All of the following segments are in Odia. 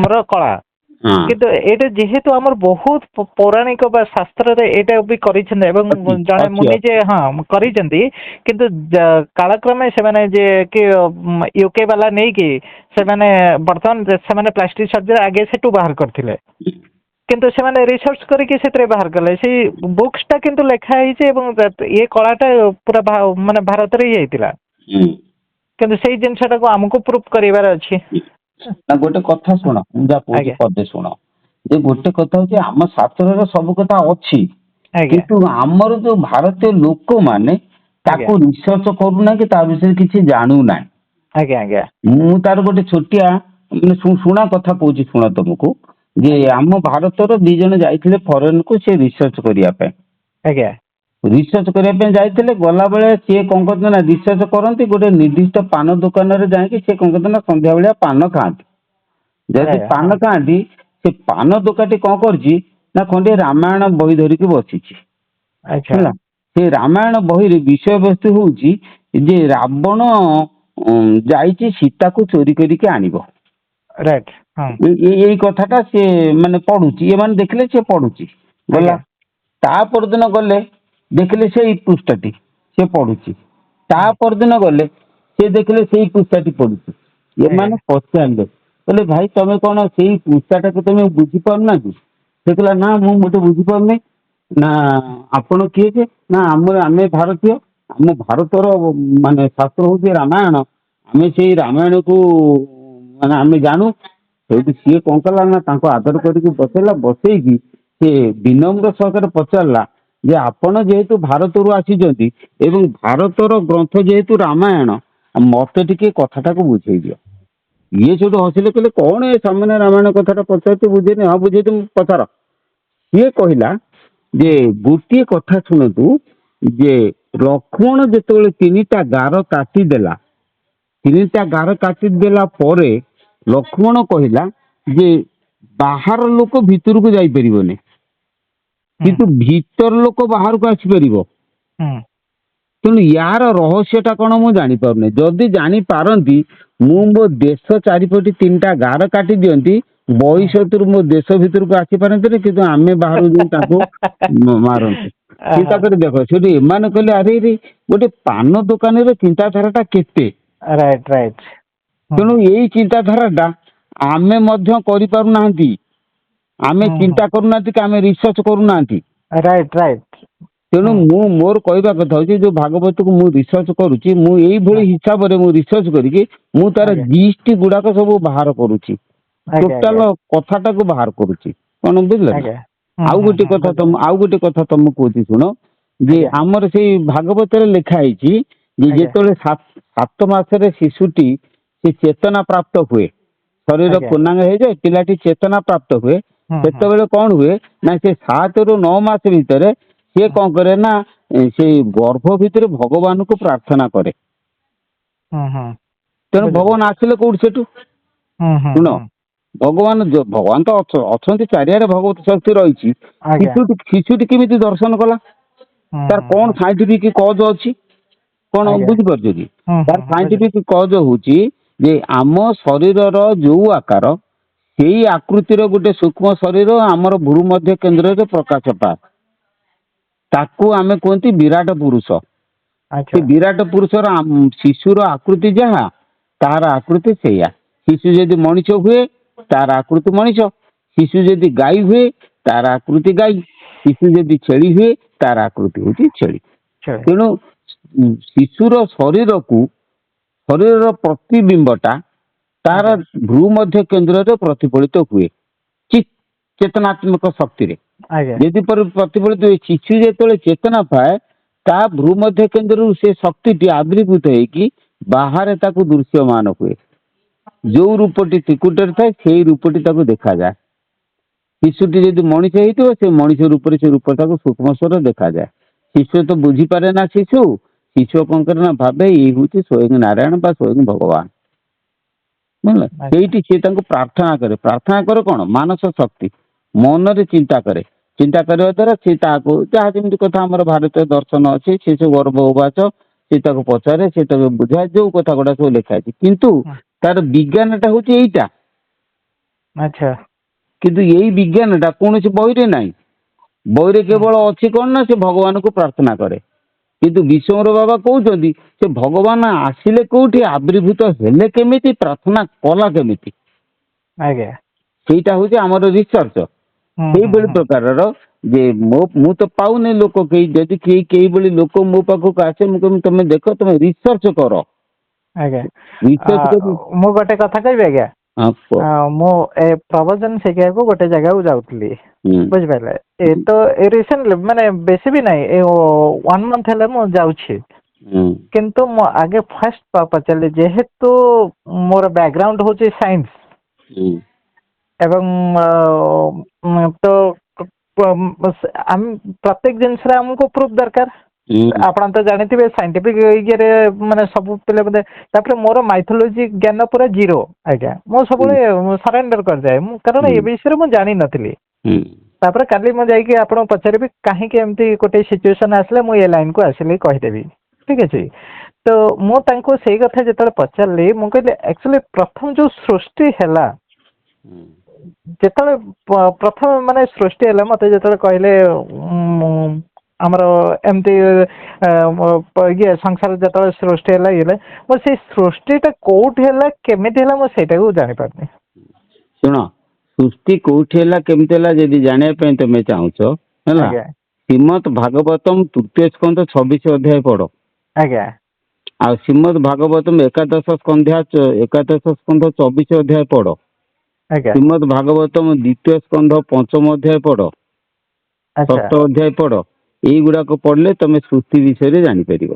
ର କଳା ହଁ କିନ୍ତୁ ଏଇଟା ଯେହେତୁ ଆମର ବହୁତ ପୌରାଣିକ ବା ଶାସ୍ତ୍ରରେ ଏଇଟା ବି କରିଛନ୍ତି ଏବଂ ଅଛି ଜଣେ ଅଛି ମୁନି ଅଛି। ଯେ ହଁ କରିଛନ୍ତି କିନ୍ତୁ କାଳକ୍ରମେ ସେମାନେ ଯେ କି ୟୁକେ ବାଲା ନେଇକି ସେମାନେ ବର୍ତ୍ତମାନ ସେମାନେ ପ୍ଲାଷ୍ଟିକ ସର୍ଜରୀ ଆଗେ ସେଠୁ ବାହାର କରିଥିଲେ କିନ୍ତୁ ସେମାନେ ରିସର୍ଚ୍ଚ କରିକି ସେଥିରେ ବାହାର କଲେ ସେଇ ବୁକ୍ସ ଟା କିନ୍ତୁ ଲେଖା ହେଇଛି ଏବଂ ଇଏ କଳାଟା ପୁରା ମାନେ ଭାରତରେ ହିଁ ହେଇଥିଲା କିନ୍ତୁ ସେଇ ଜିନିଷଟାକୁ ଆମକୁ ପ୍ରୁଫ୍ କରିବାର ଅଛି। ନା ଗୋଟେ କଥା ଶୁଣ, ମୁଁ ଯାହା କହୁଛି ଆଜ୍ଞା ପଦେ ଶୁଣ। ଯେ ଗୋଟେ କଥା ହଉଛି ଆମ ଶାସ୍ତ୍ରରେ ସବୁ କଥା ଅଛି ଆଜ୍ଞା କିନ୍ତୁ ଆମର ଯୋଉ ଭାରତୀୟ ଲୋକମାନେ ଆଜ୍ଞା ତାକୁ ରିସର୍ଚ୍ଚ କରୁନା କି ତା ବିଷୟରେ କିଛି ଜାଣୁନାହିଁ। ଆଜ୍ଞା ଆଜ୍ଞା ମୁଁ ତାର ଗୋଟେ ଛୋଟିଆ ମାନେ ଶୁଣା କଥା କହୁଛି ଶୁଣ ତମକୁ ଯେ ଆଜ୍ଞା ଆମ ଭାରତର 2 ଜଣ ଯାଇଥିଲେ ଫରେନ କୁ ସେ ରିସର୍ଚ୍ଚ କରିବା ପାଇଁ। ଆଜ୍ଞା ରିସର୍ଚ୍ଚ କରିବା ପାଇଁ ଯାଇଥିଲେ ଗଲାବେଳେ ସିଏ କଣ କରନ୍ତି ନା ରିସର୍ଚ୍ଚ କରନ୍ତି ଗୋଟେ ନିର୍ଦ୍ଦିଷ୍ଟ ପାନ ଦୋକାନରେ ଯାଇକି ସେ କଣ କରନ୍ତି ନା ସନ୍ଧ୍ୟା ବେଳିଆ ପାନ ଖାଆନ୍ତି। ଯଦି ଆଜ୍ଞା ହଁ ପାନ ଖାଆନ୍ତି ସେ ପାନ ଦୋକାନଟି କଣ କରିଛି ନା ଖଣ୍ଡେ ରାମାୟଣ ବହି ଧରିକି ବସିଛି ଆଚ୍ଛା ହେଲା। ସେ ରାମାୟଣ ବହିରେ ବିଷୟବସ୍ତୁ ହଉଛି ଯେ ରାବଣ ଯାଇଛି ସୀତାକୁ ଚୋରି କରିକି ଆଣିବ। ରାଇଟ୍ ହଁ ଏଇ କଥାଟା ସେ ମାନେ ପଢୁଛି ଏମାନେ ଦେଖିଲେ ସେ ପଢୁଛି ଗଲା। ଆଜ୍ଞା ତା ପରଦିନ ଗଲେ ଦେଖିଲେ ସେଇ ପୃଷ୍ଠାଟି ସେ ପଢୁଛି। ତା ପରଦିନ ଗଲେ ସେ ଦେଖିଲେ ସେଇ ପୃଷ୍ଠାଟି ପଢୁଛି। ଆଜ୍ଞା ଏମାନେ ପଚାରିଲେ କହିଲେ ଭାଇ ତମେ କଣ ସେଇ ପୃଷ୍ଠାଟାକୁ ତମେ ବୁଝିପାରୁନା କି? ସେ କହିଲା ନା ମୁଁ ମୋଟେ ବୁଝିପାରୁନି। ନା ଆପଣ କିଏ ଯେ ନା ଆମେ ଭାରତୀୟ। ଆମ ଭାରତର ମାନେ ଶାସ୍ତ୍ର ହଉଛି ରାମାୟଣ। ଆମେ ସେଇ ରାମାୟଣକୁ ମାନେ ଆମେ ଜାଣୁ। ସେଇଠୁ ସିଏ କଣ କଲା ନା ତାଙ୍କୁ ଆଦର କରିକି ବସେଇଲା ବସେଇକି ସେ ବିନମ୍ର ସହକାରେ ପଚାରିଲା ଯେ ଆପଣ ଯେହେତୁ ଭାରତରୁ ଆସିଛନ୍ତି ଏବଂ ଭାରତର ଗ୍ରନ୍ଥ ଯେହେତୁ ରାମାୟଣ ମତେ ଟିକେ କଥାଟାକୁ ବୁଝେଇ ଦିଅ। ଇଏ ସେଠୁ ହସିଲେ କହିଲେ କଣ ଏ ସାମାନ୍ୟ ରାମାୟଣ କଥାଟା ପଚାରୁଛୁ ବୁଝେଇନି ହଁ ବୁଝେଇଦେବି ପଚାର। ସିଏ କହିଲା ଯେ ଗୋଟିଏ କଥା ଶୁଣନ୍ତୁ ଯେ ଲକ୍ଷ୍ମଣ ଯେତେବେଳେ 3ଟା ଗାର କାଟିଦେଲା 3ଟା ଗାର କାଟିଦେଲା ପରେ ଲକ୍ଷ୍ମଣ କହିଲା ଯେ ବାହାର ଲୋକ ଭିତରକୁ ଯାଇପାରିବନି କିନ୍ତୁ ଭିତର ଲୋକ ବାହାରକୁ ଆସିପାରିବ। ହୁଁ ତେଣୁ ୟାର ରହସ୍ୟ ଟା କଣ ମୁଁ ଜାଣିପାରୁନି। ଯଦି ଜାଣିପାରନ୍ତି ମୁଁ ମୋ ଦେଶ ଚାରିପଟେ 3ଟା ଗାର କାଟି ଦିଅନ୍ତି ବହିଶତରୁ ମୋ ଦେଶ ଭିତରକୁ ଆସିପାରନ୍ତିନି କିନ୍ତୁ ଆମେ ବାହାରକୁ ଯାଇ ତାଙ୍କୁ ମାରନ୍ତୁ। ଚିନ୍ତା କରି ଦେଖ ସେଠି ଏମାନେ କହିଲେ ଆରେ ଗୋଟେ ପାନ ଦୋକାନୀର ଚିନ୍ତାଧାରା ଟା କେତେ। ରାଇଟ୍ ରାଇଟ୍ ତେଣୁ ଏଇ ଚିନ୍ତାଧାରା ଟା ଆମେ ମଧ୍ୟ କରିପାରୁନାହାନ୍ତି। ଆମେ ଚିନ୍ତା କରୁନାହାନ୍ତି କି ଆମେ ରିସର୍ଚ୍ଚ କରୁନାହାନ୍ତି। ରାଇଟ୍ ରାଇଟ୍ ତେଣୁ ମୁଁ ମୋର କହିବା କଥା ହଉଛି ଯୋଉ ଭାଗବତକୁ ମୁଁ ରିସର୍ଚ୍ଚ କରୁଛି ମୁଁ ଏଇଭଳି ହିସାବରେ ମୁଁ ରିସର୍ଚ୍ଚ କରିକି ମୁଁ ତାର ଆଜ୍ଞା ଜିଷ୍ଟ ଗୁଡାକ ସବୁ ବାହାର କରୁଛି। ଆଜ୍ଞା ଆଜ୍ଞା ଟୋଟାଲ କଥାଟାକୁ ବାହାର କରୁଛି କଣ ବୁଝିଲେ ନା। ଆଜ୍ଞା ଆଉ ଗୋଟେ କଥା ତମକୁ କହୁଛି ଶୁଣ ଯେ ଆଜ୍ଞା ଆମର ସେଇ ଭାଗବତରେ ଲେଖା ହେଇଛି ଯେ ଆଜ୍ଞା ଯେତେବେଳେ 7 ମାସରେ ଶିଶୁଟି ସେ ଚେତନା ପ୍ରାପ୍ତ ହୁଏ ଶରୀର ଆଜ୍ଞା ପୂର୍ଣ୍ଣାଙ୍ଗ ହେଇଯାଏ ପିଲାଟି ଚେତନା ପ୍ରାପ୍ତ ହୁଏ ସେତେବେଳେ କଣ ହୁଏ ନା ସେ 7ରୁ 9 ମାସ ଭିତରେ ସିଏ କଣ କରେ ନା ସେଇ ଗର୍ଭ ଭିତରେ ଭଗବାନଙ୍କୁ ପ୍ରାର୍ଥନା କରେ। ତେଣୁ ବୁଝିଲି ଭଗବାନ ଆସିଲେ କୋଉଠି ସେଠୁ ଶୁଣ ଭଗବାନ ତ ଅଛନ୍ତି ଚାରିଆଡେ ଭଗବତ ଶକ୍ତି ରହିଛି। ଆଜ୍ଞା ଶିଶୁଟି କେମିତି ଦର୍ଶନ କଲା ତାର କଣ ସାଇଣ୍ଟିଫିକ କଜ ଅଛି କଣ ଆଜ୍ଞା ବୁଝିପାରୁଛ କି ତାର ବୁଝିଲି ସାଇଣ୍ଟିଫିକ କଜ ହଉଛି ଯେ ଆମ ଶରୀରର ଯୋଉ ଆକାର ସେଇ ଆକୃତିର ଗୋଟେ ସୂକ୍ଷ୍ମ ଶରୀର ଆମର ଭୂ ମଧ୍ୟ କେନ୍ଦ୍ରରେ ପ୍ରକାଶ ପାଏ। ତାକୁ ଆମେ କୁହନ୍ତି ବିରାଟ ପୁରୁଷ। ଆଚ୍ଛା ସେ ବିରାଟ ପୁରୁଷର ଶିଶୁର ଆକୃତି ଯାହା ତାର ଆକୃତି ସେଇଆ। ଶିଶୁ ଯଦି ମଣିଷ ହୁଏ ତାର ଆକୃତି ମଣିଷ। ଶିଶୁ ଯଦି ଗାଈ ହୁଏ ତାର ଆକୃତି ଗାଈ। ଶିଶୁ ଯଦି ଛେଳି ହୁଏ ତାର ଆକୃତି ହଉଛି ଛେଳି। ଚଳେ ତେଣୁ ଶିଶୁର ଶରୀରର ପ୍ରତିବିମ୍ବ ଟା ତାର ଆଜ୍ଞା ଭ୍ରୁ ମଧ୍ୟ କେନ୍ଦ୍ରରେ ପ୍ରତିଫଳିତ ହୁଏ ଚେତନାତ୍ମକ ଶକ୍ତିରେ। ଆଜ୍ଞା ଯଦି ପ୍ରତିଫଳିତ ହୁଏ ଶିଶୁ ଯେତେବେଳେ ଚେତନା ପାଏ ତା ଭ୍ରୁ ମଧ୍ୟ କେନ୍ଦ୍ରରୁ ସେ ଶକ୍ତିଟି ଆବିର୍ଭୂତ ହେଇକି ବାହାରେ ତାକୁ ଦୃଶ୍ୟମାନ ହୁଏ। ଯୋଉ ରୂପଟି ତ୍ରିକୁଟରେ ଥାଏ ସେଇ ରୂପଟି ତାକୁ ଦେଖାଯାଏ। ଶିଶୁଟି ଯଦି ମଣିଷ ହେଇଥିବ ସେ ମଣିଷ ରୂପରେ ସେ ରୂପଟାକୁ ସୂକ୍ଷ୍ମସ୍ୱର ଦେଖାଯାଏ। ଶିଶୁ ତ ବୁଝିପାରେ ନା ଶିଶୁ କଣ କରେ ନା ଭାବେ ଇଏ ହଉଛି ସ୍ଵୟଂ ନାରାୟଣ ବା ସ୍ଵୟଂ ଭଗବାନ। ବୁଝିଲ ଆଚ୍ଛା ସେଇଠି ସିଏ ତାଙ୍କୁ ପ୍ରାର୍ଥନା କରେ। ପ୍ରାର୍ଥନା କରେ କଣ ମାନସ ଶକ୍ତି ମନରେ ଚିନ୍ତା କରେ। ଚିନ୍ତା କରିବା ଦ୍ଵାରା ସେ ତାହାକୁ ଯାହା ଯେମିତି କଥା ଆମର ଭାରତୀୟ ଦର୍ଶନ ଅଛି ସେ ସବୁ ଗର୍ଭ ଉବାଚ ସେ ତାକୁ ପଚାରେ ସେ ତାକୁ ବୁଝାଏ ଯୋଉ କଥା ଗୁଡା ସବୁ ଲେଖା ଅଛି କିନ୍ତୁ ତାର ବିଜ୍ଞାନ ଟା ହଉଛି ଏଇଟା ଆଚ୍ଛା। କିନ୍ତୁ ଏଇ ବିଜ୍ଞାନଟା କୌଣସି ବହିରେ ନାହିଁ। ବହିରେ କେବଳ ଅଛି କଣ ନା ସେ ଭଗବାନଙ୍କୁ ପ୍ରାର୍ଥନା କରେ। କିନ୍ତୁ ବିଶ୍ୱର ବାବା କହୁଛନ୍ତି ସେ ଭଗବାନ ଆସିଲେ କୋଉଠି, ଆବିର୍ଭୂତ ହେଲେ କେମିତି, ପ୍ରାର୍ଥନା କଲା କେମିତି, ଆଜ୍ଞା। ସେଇଟା ହଉଛି ଆମର ରିସର୍ଚ୍ଚ। ହୁଁ ହୁଁ ସେଇଭଳି ହୁଁ ପ୍ରକାରର ଯେ ମୁଁ ତ ପାଉନି ଲୋକ କେହି, ଯଦି କେଇଭଳି ଲୋକ ମୋ ପାଖକୁ ଆସେ ମୁଁ କହିବି ତମେ ଦେଖ, ତମେ ରିସର୍ଚ୍ଚ କର। ଆଜ୍ଞା। ରିସର୍ଚ୍ଚ କରି ମୁଁ ଗୋଟେ କଥା କହିବି ଆଜ୍ଞା। ହଁ କୁହ। ମୁଁ ଏ ପ୍ରବଚନ ଶିଖିବାକୁ ଗୋଟେ ଜାଗାକୁ ଯାଉଥିଲି, ହୁଁ ବୁଝିପାରିଲେ। ଏ ତ ରିସେଣ୍ଟଲି ମାନେ ବେଶୀ ବି ନାହିଁ, ଏ 1 month ହେଲେ ମୁଁ ଯାଉଛି। ହୁଁ କିନ୍ତୁ ମୁଁ ଆଗେ ଫାଷ୍ଟ ପଚାରିଲି, ଯେହେତୁ ମୋର ବ୍ୟାକଗ୍ରାଉଣ୍ଡ ହଉଛି ସାଇନ୍ସ ହୁଁ ଏବଂ ତ ପ୍ରତ୍ୟେକ ଜିନିଷରେ ଆମକୁ ପ୍ରୁଫ ଦରକାର। ହୁଁ ଆପଣ ତ ଜାଣିଥିବେ ସାଇଣ୍ଟିଫିକ ଇଏରେ ମାନେ ସବୁ ପିଲା ବୋଧେ। ତାପରେ ମୋର ମାଇଥୋଲୋଜି ଜ୍ଞାନ ପୁରା ଜିରୋ ଆଜ୍ଞା। ମୁଁ ସବୁବେଳେ ସରେଣ୍ଡର କରିଯାଏ, ମୁଁ କାରଣ ଏ ବିଷୟରେ ମୁଁ ଜାଣିନଥିଲି। ହୁଁ ତାପରେ କାଲି ମୁଁ ଯାଇକି ଆପଣଙ୍କୁ ପଚାରିବି କାହିଁକି ଏମିତି ଗୋଟେ ସିଚୁଏସନ ଆସିଲେ ମୁଁ ଏ ଲାଇନକୁ ଆସିଲି କହିଦେବି, ଠିକ ଅଛି। ତ ମୁଁ ତାଙ୍କୁ ସେଇ କଥା ଯେତେବେଳେ ପଚାରିଲି, ମୁଁ କହିଲି ଆକ୍ଚୁଆଲି ପ୍ରଥମ ଯୋଉ ସୃଷ୍ଟି ହେଲା, ଯେତେବେଳେ ପ୍ରଥମେ ମାନେ ସୃଷ୍ଟି ହେଲା, ମତେ ଯେତେବେଳେ କହିଲେ ଆମର ଏମିତି ଇଏ ସଂସାର ଯେତେବେଳେ ସୃଷ୍ଟି ହେଲା ଇଏ, ମୁଁ ସେଇ ସୃଷ୍ଟିଟା କୋଉଠି ହେଲା କେମିତି ହେଲା ମୁଁ ସେଇଟାକୁ ଜାଣିପାରୁନି। ଶୁଣ, ସୃଷ୍ଟି କୋଉଠି ହେଲା କେମିତି ହେଲା ଯଦି ଜାଣିବା ପାଇଁ ତମେ ଚାହୁଁଛ ହେଲା, ଆଜ୍ଞା ଶ୍ରୀମଦ୍ ଭାଗବତମ ତୃତୀୟ ସ୍କନ୍ଧ 26 ଅଧ୍ୟାୟ ପଢ। ଆଜ୍ଞା। ଆଉ ଶ୍ରୀମଦ୍ ଭାଗବତମ ଏକାଦଶ ସ୍କନ୍ଧ 24 ଅଧ୍ୟାୟ ପଢ। ଆଜ୍ଞା। ଶ୍ରୀମଦ୍ ଭାଗବତମ ଦ୍ୱିତୀୟ ସ୍କନ୍ଧ 5ମ ଅଧ୍ୟାୟ ପଢ, ଆଚ୍ଛା 6ଠ ଅଧ୍ୟାୟ ପଢ। ଏଇଗୁଡାକ ପଢିଲେ ତମେ ସୃଷ୍ଟି ବିଷୟରେ ଜାଣିପାରିବ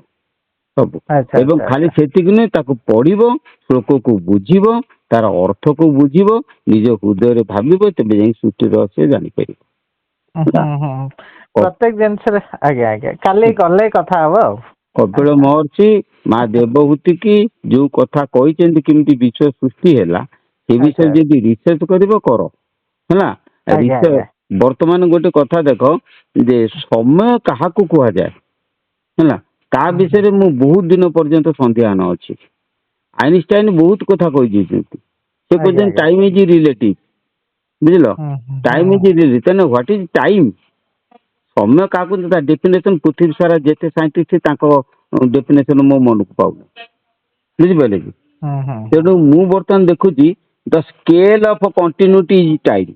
ସବୁ। ଆଚ୍ଛା ଏବଂ ଆଚ୍ଛା ଖାଲି ଆଚ୍ଛା ସେତିକି ନୁହେଁ, ତାକୁ ପଢିବ, ଶ୍ଲୋକକୁ ବୁଝିବ, ତାର ଅର୍ଥକୁ ବୁଝିବ, ନିଜ ହୃଦୟରେ ଭାବିବ, ତେବେ ଯାଇ ସୃଷ୍ଟି ରହସ୍ୟ ଜାଣିପାରିବ। ହେଲା। ପ୍ରତ୍ୟେକ ଜିନିଷରେ ଆଜ୍ଞା ଆଜ୍ଞା। କାଲି ଗଲେ କଥା ହବ ଆଉ। କପିଳ ଆଜ୍ଞା ମହର୍ଷି ମା ଦେବହୂତି କି ଯୋଉ କଥା କହିଛନ୍ତି କେମିତି ବିଶ୍ୱ ସୃଷ୍ଟି ହେଲା, ସେ ଆଚ୍ଛା ବିଷୟରେ ଯଦି ରିସର୍ଚ୍ଚ କରିବ କର ହେଲା। ଆଜ୍ଞା ଆଜ୍ଞା ବର୍ତ୍ତମାନ ଗୋଟେ କଥା ଦେଖ ଯେ ସମୟ କାହାକୁ କୁହାଯାଏ ହେଲା, ତା ବିଷୟରେ ମୁଁ ବହୁତ ଦିନ ପର୍ଯ୍ୟନ୍ତ ସନ୍ଦେହାନ ଅଛି। ଆଇନଷ୍ଟାଇନ ବହୁତ କଥା କହିଦେଇଛନ୍ତି। ସେ ଆଜ୍ଞା କହିଛନ୍ତି ଆଜ୍ଞା ଟାଇମ ଇଜ ରିଲେଟିଭ, ବୁଝିଲ। ଟାଇମ ଇଜ ରିଲେଟିଭ, ତାହେଲେ ହ୍ୱାଟ ଇଜ ଟାଇମ? ସମୟ କାହାକୁ, ତା ଡେଫିନେସନ ପୃଥିବୀ ସାରା ଯେତେ ସାଇଣ୍ଟିଷ୍ଟ ତାଙ୍କ ଡେଫିନେସନ ମୋ ମନକୁ ପାଉନି, ବୁଝିପାରିଲେ କି? ତେଣୁ ମୁଁ ବର୍ତ୍ତମାନ ଦେଖୁଛି the scale of continuity is time.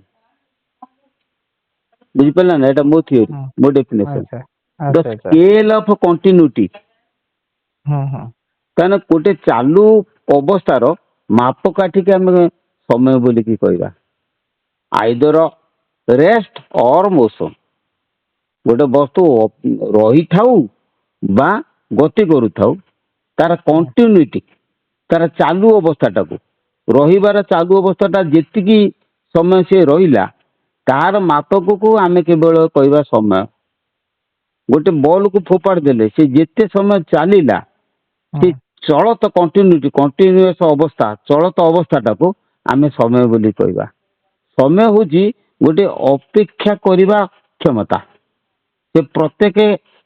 ବୁଝିପାରିଲ ନା, ଏଟା ମୋ ଥିଓରି, ମୋ ଡେଫିନେସନ। ଆଚ୍ଛା ଦ ଆଚ୍ଛା ଆଚ୍ଛା ସ୍କେଲ ଅଫ କଣ୍ଟିନ୍ୟୁଟି, ହୁଁ ହୁଁ କାରଣ ଗୋଟେ ଚାଲୁ ଅବସ୍ଥାର ମାପକାଠିକି ଆମେ ସମୟ ବୋଲିକି କହିବା। ଆଇଦର ରେଷ୍ଟ ଅର ମୋସନ। ଗୋଟେ ବସ୍ତୁ ରହିଥାଉ ବା ଗତି କରୁଥାଉ, ତାର କଣ୍ଟିନ୍ୟୁଟି, ତାର ଚାଲୁ ଅବସ୍ଥାଟାକୁ, ରହିବାର ଚାଲୁ ଅବସ୍ଥାଟା ଯେତିକି ସମୟ ସେ ରହିଲା, ତାର ମାପକକୁ ଆମେ କେବଳ କହିବା ସମୟ। ଗୋଟେ ବଲକୁ ଫୋପାଡ଼ି ଦେଲେ ସେ ଯେତେ ସମୟ ଚାଲିଲା, ସେ ଚଳତ କଣ୍ଟିନ୍ୟୁଅସ ଅବସ୍ଥା, ଚଳତ ଅବସ୍ଥାଟାକୁ ଆମେ ସମୟ ବୋଲି କହିବା। ସମୟ ହଉଛି ଗୋଟେ ଅପେକ୍ଷା କରିବା କ୍ଷମତା। ସେ ପ୍ରତ୍ୟେକ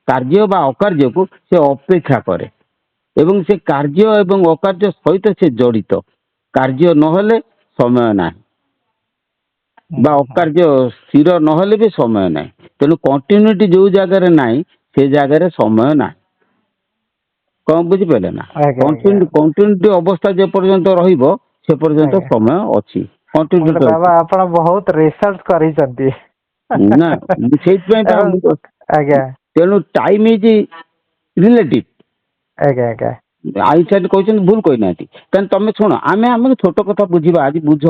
କାର୍ଯ୍ୟ ବା ଅକାର୍ଯ୍ୟକୁ ସେ ଅପେକ୍ଷା କରେ ଏବଂ ସେ କାର୍ଯ୍ୟ ଏବଂ ଅକାର୍ଯ୍ୟ ସହିତ ସେ ଜଡ଼ିତ। କାର୍ଯ୍ୟ ନହେଲେ ସମୟ ନାହିଁ ବା ଅକାର୍ଯ୍ୟ ସ୍ଥିର ନହେଲେ ବି ସମୟ ନାହିଁ। ତେଣୁ କଣ୍ଟିନ୍ୟୁଟି ଯୋଉ ଜାଗାରେ ନାହିଁ ସେ ଜାଗାରେ ସମୟ ନାହିଁ। କଣ ବୁଝିପାରିଲେ ନା? ଆଜ୍ଞା ଆଜ୍ଞା କଣ୍ଟିନ୍ୟୁଟି ଅବସ୍ଥା ଯେ ପର୍ଯ୍ୟନ୍ତ ରହିବ ସେ ପର୍ଯ୍ୟନ୍ତ ଆଜ୍ଞା। ସମୟ ଅଛି। ମୁଁ କହିଲି କଣ୍ଟିନ୍ୟୁଟି ବାବା ଅଛି ଆପଣ ବହୁତ ରିସର୍ଚ୍ଚ କରିଛନ୍ତି। ନା, ସେଇଥିପାଇଁ ବା ଏବଂ ଆଜ୍ଞା ତେଣୁ ଟାଇମ ଇଜ ରିଲେଟିଭ। ଆଜ୍ଞା ଆଜ୍ଞା ଆଇନଷ୍ଟାଇନ କହିଛନ୍ତି, ଭୁଲ କହିନାହାନ୍ତି। କାରଣ ତମେ ଶୁଣ, ଆମେ ଛୋଟ କଥା ବୁଝିବା। ଆଜି ବୁଝ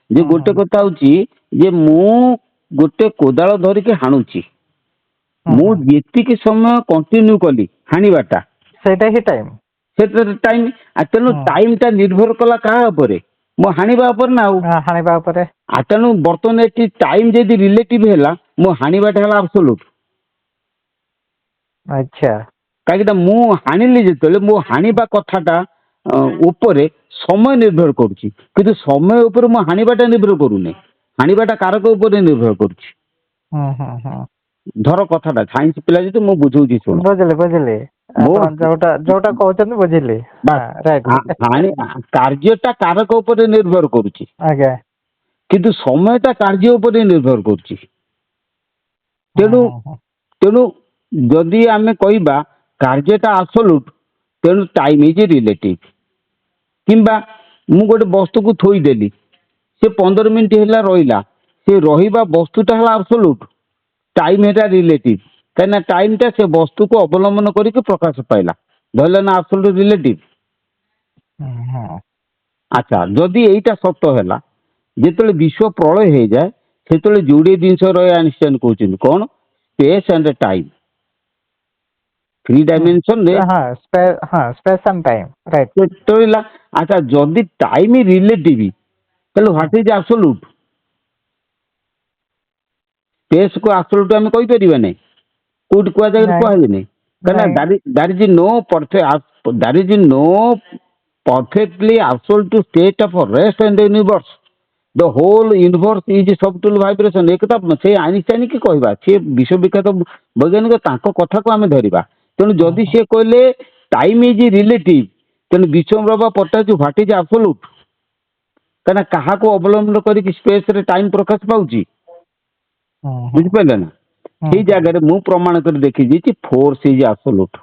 ଯେ ଗୋଟେ କଥା ହଉଛି ଯେ ମୁଁ ଗୋଟେ କୋଦାଳ ଧରିକି ହାଣୁଛି, ମୁଁ ଯେତିକି ସମୟ କଣ୍ଟିନ୍ୟୁ କଲି ହାଣିବାଟା, ସେଇଟା ହିଁ ଟାଇମ। ସେଟା ଟାଇମ। ଆଉ ତେଣୁ ଟାଇମ ଟା ନିର୍ଭର କଲା କାହା ଉପରେ? ମୋ ହାଣିବା ଉପରେ ନା ଆଉ। ହାଣିବା ଉପରେ। ତେଣୁ ବର୍ତ୍ତମାନ ଏଠି ଟାଇମ ଯଦି ରିଲେଟିଭ ହେଲା, ମୋ ହାଣିବାଟା ହେଲା ଆବସୋଲୁଟ। ଆଚ୍ଛା। କାହିଁକି ନା ମୁଁ ହାଣିଲି ଯେତେବେଳେ, ମୋ ହାଣିବା କଥାଟା ଉପରେ ସମୟ ନିର୍ଭର କରୁଛି, କିନ୍ତୁ ସମୟ ଉପରେ ମୋ ହାଣିବାଟା ନିର୍ଭର କରୁନି। ହାଣିବାଟା କାରକ ଉପରେ ନିର୍ଭର କରୁଛି। ହୁଁ ହୁଁ ହୁଁ ଧର କଥାଟା, ସାଇନ୍ସ ପିଲା ଯଦି ମୁଁ ବୁଝଉଛି ଶୁଣ। ବୁଝିଲି ବୁଝିଲି। ମୋ ଆପଣ ଯୋଉଟା କହୁଛନ୍ତି ବୁଝିଲି। ବାସ୍ ରାଇଟ। କାର୍ଯ୍ୟଟା କାରକ ଉପରେ ନିର୍ଭର କରୁଛି। ଆଜ୍ଞା କିନ୍ତୁ ସମୟଟା କାର୍ଯ୍ୟ ଉପରେ ନିର୍ଭର କରୁଛି। ତେଣୁ ତେଣୁ ଯଦି ଆମେ କହିବା କାର୍ଯ୍ୟଟା ଆବସୋଲ୍ୟୁଟ, ତେଣୁ ଟାଇମ୍ ଇଜ୍ ରିଲେଟିଭ। କିମ୍ବା ମୁଁ ଗୋଟେ ବସ୍ତୁକୁ ଥୋଇଦେଲି, ସେ 15 ମିନିଟ୍ ହେଲା ରହିଲା, ସେ ରହିବା ବସ୍ତୁଟା ହେଲା ଆବସୋଲ୍ୟୁଟ, ଟାଇମ୍ ହେଲା ରିଲେଟିଭ। କାହିଁକିନା ଟାଇମ୍ଟା ସେ ବସ୍ତୁକୁ ଅବଲମ୍ବନ କରିକି ପ୍ରକାଶ ପାଇଲା, ଧରିଲେ ନା ଆବସୋଲ୍ୟୁଟ ରିଲେଟିଭ। ଆଚ୍ଛା, ଯଦି ଏଇଟା ସତ ହେଲା, ଯେତେବେଳେ ବିଶ୍ୱ ପ୍ରଳୟ ହେଇଯାଏ ସେତେବେଳେ ଯୋଡ଼ିଏ ଜିନିଷ ରହେ, ଆଇନଷ୍ଟାଇନ କହୁଛନ୍ତି କ'ଣ? Space and time. 3 ଡାଇମେନସନରେ ସ୍ପେସ୍ ଆଣ୍ଡ ଟାଇମ୍, ରାଇଟ୍। ରହିଲା। ଆଚ୍ଛା, ଯଦି ଟାଇମ୍ ରିଲେଟିଭ ତାହେଲେ ହ୍ୱାଟ ଇଜ୍ ଆବସୋଲ୍ୟୁଟ? ସ୍ପେସ୍କୁ ଆବସୋଲ୍ୟୁଟ ଆମେ କହିପାରିବା ନାହିଁ, କୋଉଠି କୁହାଯାଏ? କୁହାଯାଏନି। କାହିଁକିନା that is no perfectly absolute state of rest in the universe. The whole universe is subtle vibration. एकता से आइनस्टाइन की कहवा, सी विश्वविख्यात वैज्ञानिक, तांको कथाको आमे धरिबा। तेणु जदि सी कहले टाइम इज रिलेटिव, तेणु विश्वम्भर पचार व्हाट इज एब्सोल्यूट, कहना काहाको अवलंबन करिक स्पेस रे टाइम प्रकाश पाउची, बुझि पाइले ना? सेई जगह मु प्रमाण कर देखि जी force is absolute.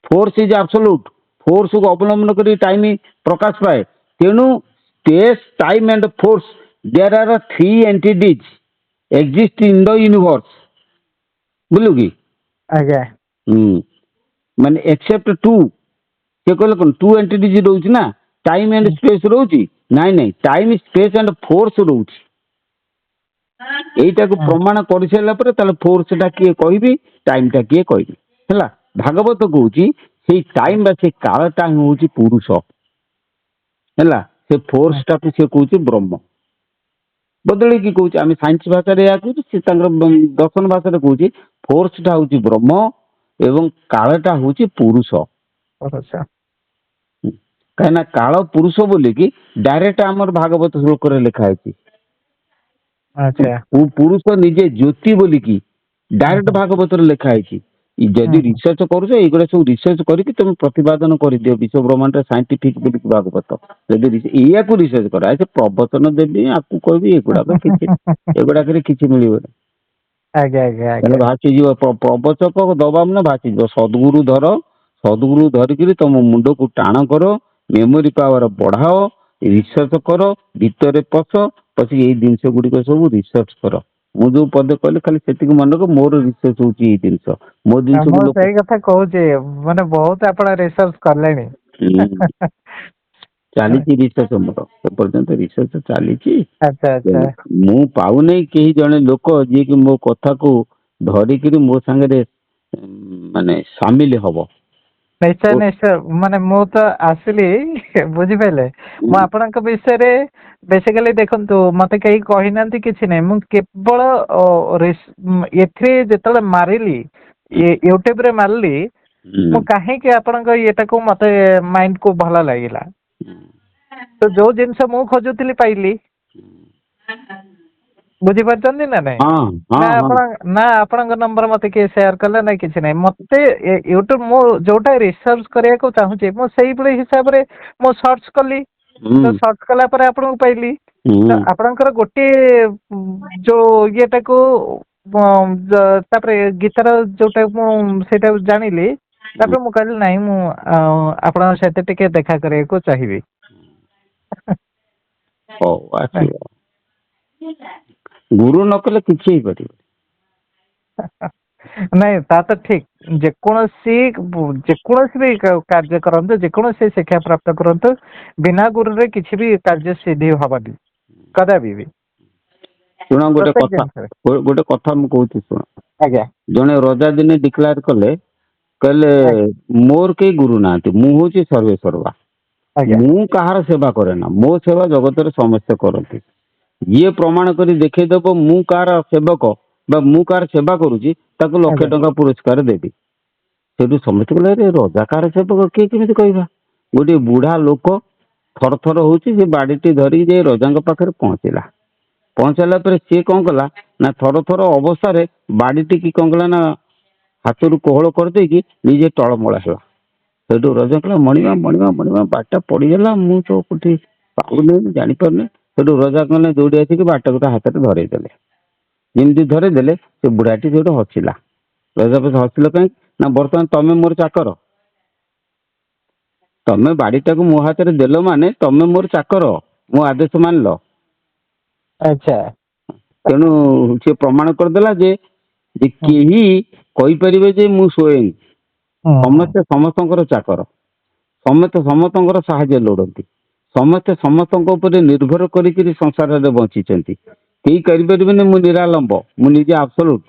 Force is absolute, force को अवलंबन करी टाइम प्रकाश पाए। तेणु space, time and force, there are 3 entities exist in the universe. बुझलु कि? आज्ञा। माने एक्सेप्ट 2, से कहले कोन 2 एंटिटीज रहउची ना, टाइम एंड स्पेस रहउची? नाही नाही, टाइम, स्पेस एंड फोर्स रहउची। एइटा को प्रमाण करि सारला पर ताले फोर्स टा किए कहबी, टाइम टा किए कहबी, हैला? भागवत कहउची सेई टाइम बा से कालटा होउची पुरुष, हैला? से फोर्स टा से कहउची ब्रह्म। बदले की कहउची, आमे साइंस भाषा रे या कहउची, से तांगर दर्शन भाषा रे कहउची फोर्स टा होउची ब्रह्म एवं कालटा होउची पुरुष। कहना काल पुरुष बोली कि डायरेक्ट आमर भागवत श्लोक रे लिखा है। पुरुष निजे ज्योति बोली कि डायरेक्ट भागवत रे लिखा है। जदि रिसर्च करूछ, एगुड़ा सब रिसर्च करके तुम प्रतिपादन कर दियो विश्व ब्रह्मांड साइंटिफिक बोली भागवत। जदि या को रिसर्च करा, ऐसे प्रवचन देबी आपको कहबी, एगुड़ा किछि एगुड़ा करे किछि मिलिबो। भाषी जीव प्रवचक दबा ना, भाषी जीव। सद्गुरु धर, सद्गुरु धरिकी तुम मुंड को टाण कर, मेमोरी पावर बढ़ाओ, रिसर्च कर, भीतर पश पशी ये जिनस गुड़िक सब रिसर्च कर। मु जो पद कहली खाली से मन रख, मोर रिसर्च होची ये जिनस, मो जिनस सही कथा कहूची, माने बहुत आपण रिसर्च करलेनी। चली रिसर्च मोर पर्यंत रिसर्च चली। अच्छा अच्छा, मु पाऊ नहीं कहीं जड़े लोक जी कि मो कथा को धरिक मो सांगे माने सामिल हम। निश्चय निश्चय, माने मु तो आसली बुझिपारे, मु आपनक विषय रे बेसिकली देखंतु, मते कहीं कहि नांती किछि नै, मु केवल एथरे जेतले मारिली यूट्यूब रे मारली, मु काहे कि आपनक एटा को मते माइंड को भला लागिला, तो जो जिनस मु खोजुतिली पाइली। बुझी पारछन्ती ना नहीं? ना आपन नंबर मते के शेयर कले ना किछि नै, मते यूट्यूब मु जोटा रिसर्च करिया को चाहूची, मु सेही बळे हिसाब रे मु सर्च कली, तो सर्च कला पर आपन को पाइली। तो आपनकर गोटे जो येटा को तापरे गीतार जोटा मु सेटा जानिली, तापरे मु कहली नाही, मु आपन सेते टिके देखा करिया को चाहिबी। ओ आसी गुरु नकले किछि ही परिबो नहीं, ता तो ठीक। जेकोसी भी कार्य करंतु, जेकोसी शिक्षा प्राप्त करंतु, बिना गुरु रे किछि भी कार्य सिद्धि हबनी कदाबी भी। सुना गोटे कथा मु कहूची सुन। आज्ञा। जने राजा दिने डिक्लेयर कले, कहले मोर के गुरु नांती, मु होची सर्वे सर्वा, मु कहार सेवा करे ना, मो सेवा जगत रे समस्त करंती। ये प्रमाण करी देखे देबो मु कार सेवक बा मु कार सेवा करूची, ताको लाख टंका पुरस्कार देबी। सेठू समस्त कहले रे राजा कार सेवक के केमिति कहबा? गोटे बुढ़ा लोक थर थर होची, से बाड़ीटी धरी जे राजा पाखरे पहुंचला। पहुंचला पर सी कौन कला ना, थर थर अवस्था रे बाड़ीटी की कौन कला ना, हाथ रु कोहल कर देकी निजे टळमळ होला। सेठू राजा कहला मणिमा मणिमा मणिमा बाटा पड़ीगला, मु तो कोठी पाउने जानि परने। ସେଠୁ ରଜା କଲେ ଦୌଡ଼ି ଆସିକି ବାଟକଟା ହାତରେ ଧରେଇ ଦେଲେ। ଯେମିତି ଧରେଇ ଦେଲେ ସେ ବୁଢ଼ାଟି ସେଠୁ ହସିଲା। ରଜା ପଛେ ହସିଲ କାହିଁକି? ନା ବର୍ତ୍ତମାନ ତମେ ମୋର ଚାକର, ତମେ ବାଡ଼ିଟାକୁ ମୋ ହାତରେ ଦେଲ ମାନେ ତମେ ମୋର ଚାକର, ମୋ ଆଦେଶ ମାନିଲ। ଆଚ୍ଛା। ତେଣୁ ସେ ପ୍ରମାଣ କରିଦେଲା ଯେ ହୁଁ କେହି କହିପାରିବେ ଯେ ମୁଁ ସ୍ୱୟଂ, ହୁଁ ସମସ୍ତେ ସମସ୍ତଙ୍କର ଚାକର, ସମସ୍ତେ ସମସ୍ତଙ୍କର ସାହାଯ୍ୟ ଲୋଡ଼ନ୍ତି, ସମସ୍ତେ ସମସ୍ତଙ୍କ ଉପରେ ନିର୍ଭର କରିକିରି ସଂସାରରେ ବଞ୍ଚିଛନ୍ତି। କେହି କରିପାରିବେନି ମୁଁ ନିରାଲମ୍ବ, ମୁଁ ନିଜେ ଆବସୋଲୁଟ,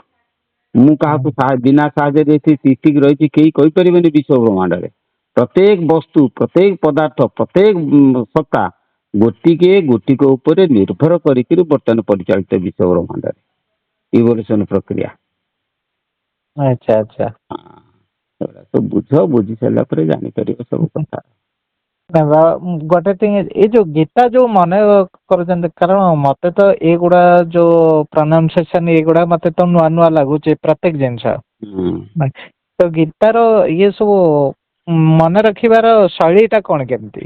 ମୁଁ କାହାକୁ ବିନା ସାହାଯ୍ୟରେ ଏଠି ତିଷ୍ଠିକି ରହିଛି କେହି କହିପାରିବେନି ବିଶ୍ୱ ବ୍ରହ୍ମାଣ୍ଡରେ। ପ୍ରତ୍ୟେକ ବସ୍ତୁ, ପ୍ରତ୍ୟେକ ପଦାର୍ଥ, ପ୍ରତ୍ୟେକ ସତ୍ତା ଗୋଟିକ ଉପରେ ନିର୍ଭର କରିକିରି ବର୍ତ୍ତମାନ ପରିଚାଳିତ ବିଶ୍ୱ ବ୍ରହ୍ମାଣ୍ଡରେ ଇଭଲ୍ୟୁସନ ପ୍ରକ୍ରିୟା। ଆଚ୍ଛା ଆଚ୍ଛା। ସେଗୁଡ଼ା ସବୁ ବୁଝ, ବୁଝି ସାରିଲା ପରେ ଜାଣିପାରିବ ସବୁ କଥା। ଗୋଟେ ଏଇ ଯୋଉ ଗୀତା ଯୋଉ ମନେ କରୁଛନ୍ତି, କାରଣ ମତେ ତ ଏଇଗୁଡା ଯୋଉ ପ୍ରନାଉନ୍ସିଏସନ ଏଇଗୁଡା ମତେ ତ ନୂଆ ନୂଆ ଲାଗୁଛି ପ୍ରତ୍ୟେକ ଜିନିଷ। ହୁଁ। ତ ଗୀତାର ଇଏ ସବୁ ମନେ ରଖିବାର ଶୈଳୀ ଟା କଣ କେମିତି?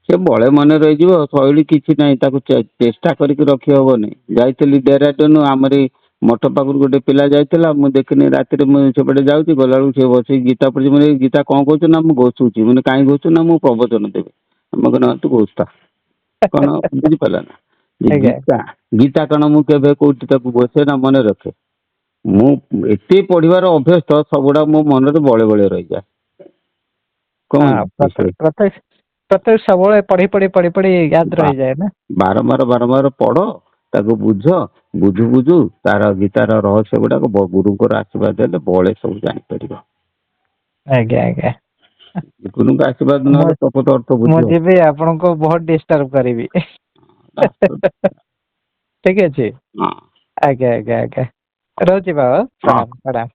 ସେ ବଳେ ମନେ ରହିଯିବ, ଶୈଳୀ କିଛି ନାହିଁ, ତାକୁ ଚେଷ୍ଟା କରିକି ରଖି ହବନି। ଯାଇଥିଲି ଡେରାଡୁନ, ଆମରି ମଠ ପାଖରୁ ଗୋଟେ ପିଲା ଯାଇଥିଲା, ମୁଁ ଦେଖିନି ରାତିରେ ମୁଁ ସେପଟେ ଯାଉଛି, ଗଲାବେଳକୁ ସେ ବସିକି ଗୀତା ପଢୁଛି। ମାନେ ଗୀତା କଣ କହୁଛୁ? ନା ମୁଁ ଘୋଷୁଛି। ମାନେ କାହିଁ ଘୋଷୁଛୁ? ନା ମୁଁ ପ୍ରବଚନ ଦେବି। ଆମ କହିଲା ତୁ ଘୋଷା କଣ ବୁଝିପାରିଲା ନା? ଯେ ଆଜ୍ଞା ଗୀତା କଣ ମୁଁ କେବେ କୋଉଠି ତାକୁ ଘୋଷେ ନା ମନେ ରଖେ? ମୁଁ ଏତେ ପଢିବାର ଅଭ୍ୟସ୍ତ, ସବୁଗୁଡା ମୋ ମନରେ ବଳେ ବଳେ ରହିଯାଏ। କଣ ହଁ, ପ୍ରତ୍ୟେକ ସବୁବେଳେ ପଢି ପଢି ପଢି ପଢି ୟାଦ ରହିଯାଏ ନା। ବାରମ୍ବାର ପଢ, ତାକୁ ବୁଝ, ବୁଝୁ ତାର ଗୀତାର ରହସ୍ୟ ଗୁଡାକ ଗୁରୁଙ୍କର ଆଶୀର୍ବାଦ ହେଲେ ବଳେ ସବୁ ଜାଣିପାରିବ। ଆଜ୍ଞା ଆଜ୍ଞା। ଗୁରୁଙ୍କ ଆଶୀର୍ବାଦ ମୁଁ ନହେଲେ ପ୍ରକୃତ ଅର୍ଥ ବୁଝି ମୁଁ ହବ। ଯିବି, ଆପଣଙ୍କୁ ବହୁତ ଡିଷ୍ଟର୍ବ କରିବି। ଠିକ ଅଛି। ହଁ। ଆଜ୍ଞା ଆଜ୍ଞା ଆଜ୍ଞା। ରହୁଛି ବାବା, ହଁ। ପ୍ରଣାମ ପ୍ରଣାମ।